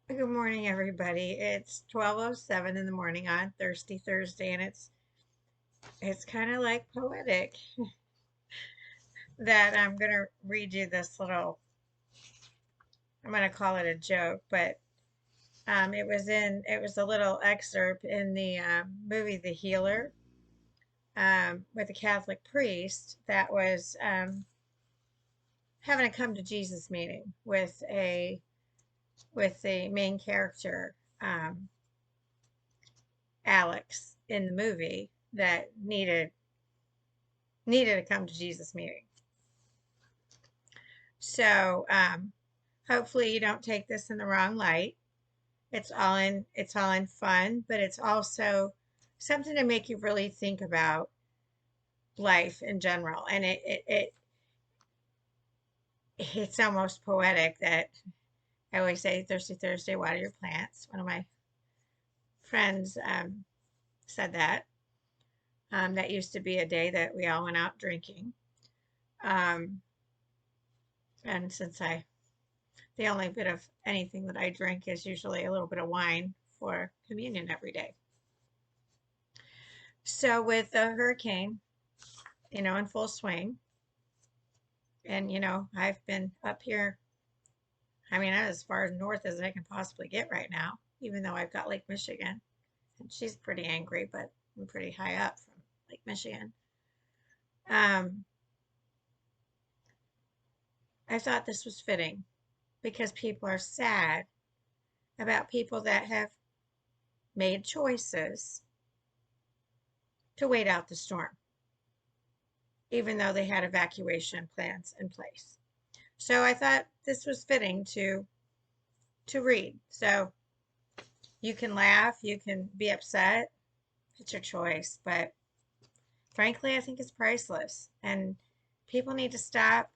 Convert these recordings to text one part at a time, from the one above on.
Good morning, everybody. It's 12:07 in the morning on Thirsty Thursday, and it's kind of like poetic that I'm gonna read you this little. I'm gonna call it a joke, but it was a little excerpt in the movie The Healer, with a Catholic priest that was having a come to Jesus meeting with the main character, Alex, in the movie that needed a come to Jesus meeting. So hopefully you don't take this in the wrong light. It's all in fun, but it's also something to make you really think about life in general. And it's almost poetic that I always say Thirsty Thursday, water your plants. One of my friends said that. That used to be a day that we all went out drinking. Um, and since the only bit of anything that I drink is usually a little bit of wine for communion every day. So with the hurricane, in full swing, and I've been up here, I mean, as far north as I can possibly get right now, even though I've got Lake Michigan, and she's pretty angry, but I'm pretty high up from Lake Michigan. Um, I thought this was fitting because people are sad about people that have made choices to wait out the storm, even though they had evacuation plans in place. So I thought this was fitting to read. So you can laugh, you can be upset. It's your choice, but frankly, I think it's priceless. And people need to stop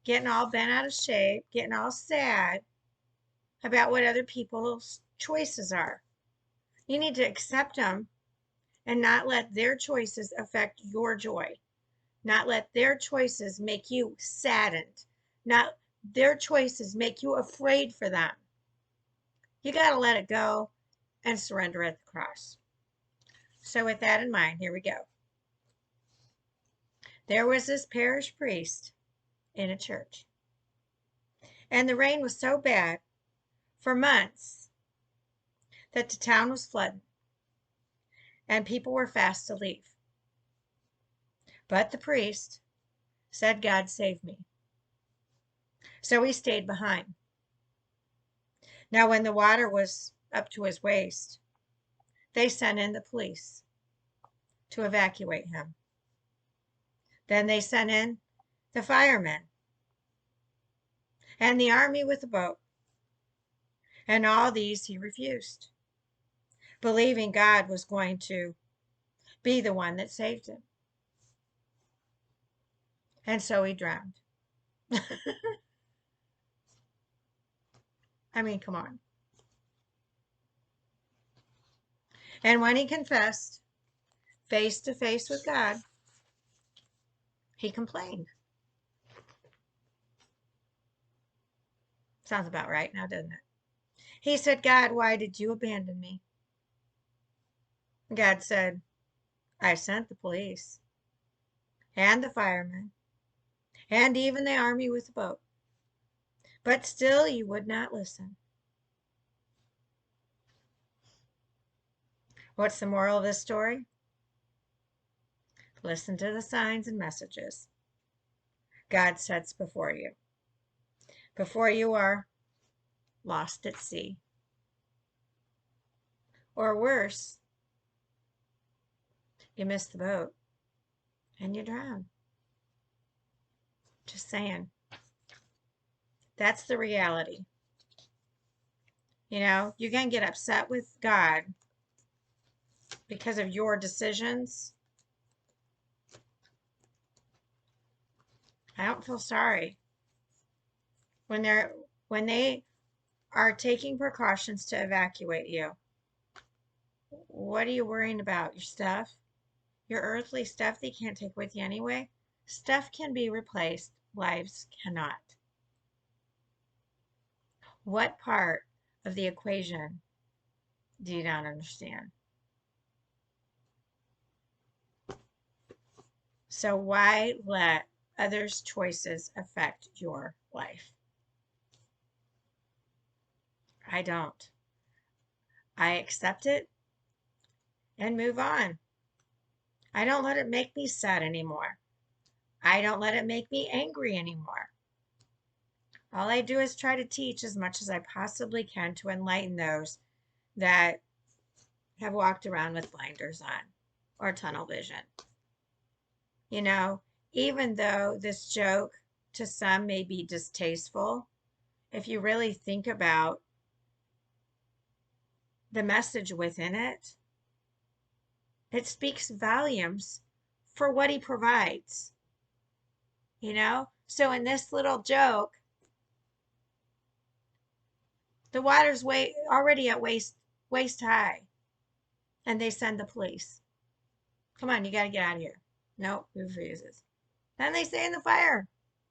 getting all bent out of shape, getting all sad about what other people's choices are. You need to accept them and not let their choices affect your joy. Not let their choices make you saddened. Not their choices make you afraid for them. You got to let it go and surrender at the cross. So, with that in mind, here we go. There was this parish priest in a church, and the rain was so bad for months that the town was flooding and people were fast to leave. But the priest said, God save me. So he stayed behind. Now, when the water was up to his waist, they sent in the police to evacuate him. Then they sent in the firemen and the army with a boat. And all these he refused, believing God was going to be the one that saved him. And so he drowned. I mean, come on. And when he confessed face to face with God, he complained. Sounds about right now, doesn't it? He said, God, why did you abandon me? God said, I sent the police and the firemen and even the army with a boat. But still you would not listen. What's the moral of this story? Listen to the signs and messages God sets before you are lost at sea. Or worse, you miss the boat and you drown. Just saying. That's the reality. You can get upset with God because of your decisions. I don't feel sorry. When they are taking precautions to evacuate you, what are you worrying about? Your stuff? Your earthly stuff that you can't take with you anyway? Stuff can be replaced, lives cannot. What part of the equation do you not understand? So why let others' choices affect your life? I don't. I accept it and move on. I don't let it make me sad anymore. I don't let it make me angry anymore. All I do is try to teach as much as I possibly can to enlighten those that have walked around with blinders on or tunnel vision. You know, even though this joke to some may be distasteful, if you really think about the message within it, it speaks volumes for what he provides. You know? So in this little joke, the water's already at waist high, and they send the police. Come on, you got to get out of here. Nope, refuses. Then they stay in the fire.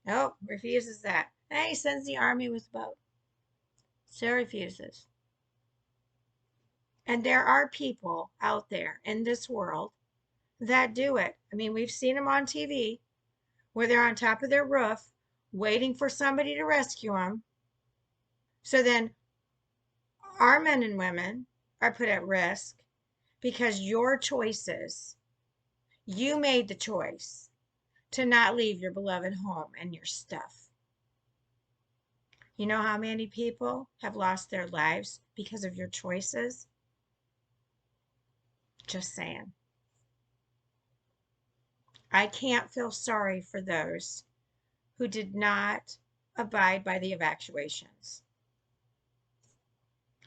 Nope, refuses that. Then he sends the army with the boat. Still refuses. And there are people out there in this world that do it. I mean, we've seen them on TV where they're on top of their roof waiting for somebody to rescue them. So then our men and women are put at risk because your choices, you made the choice to not leave your beloved home and your stuff. You know how many people have lost their lives because of your choices? Just saying. I can't feel sorry for those who did not abide by the evacuations.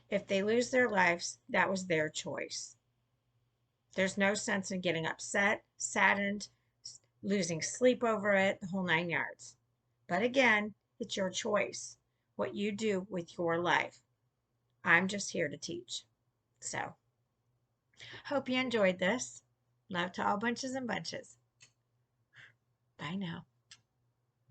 If they lose their lives, that was their choice. There's no sense in getting upset, saddened, losing sleep over it, the whole 9 yards. But again, it's your choice, what you do with your life. I'm just here to teach. So, hope you enjoyed this. Love to all bunches and bunches. Bye now.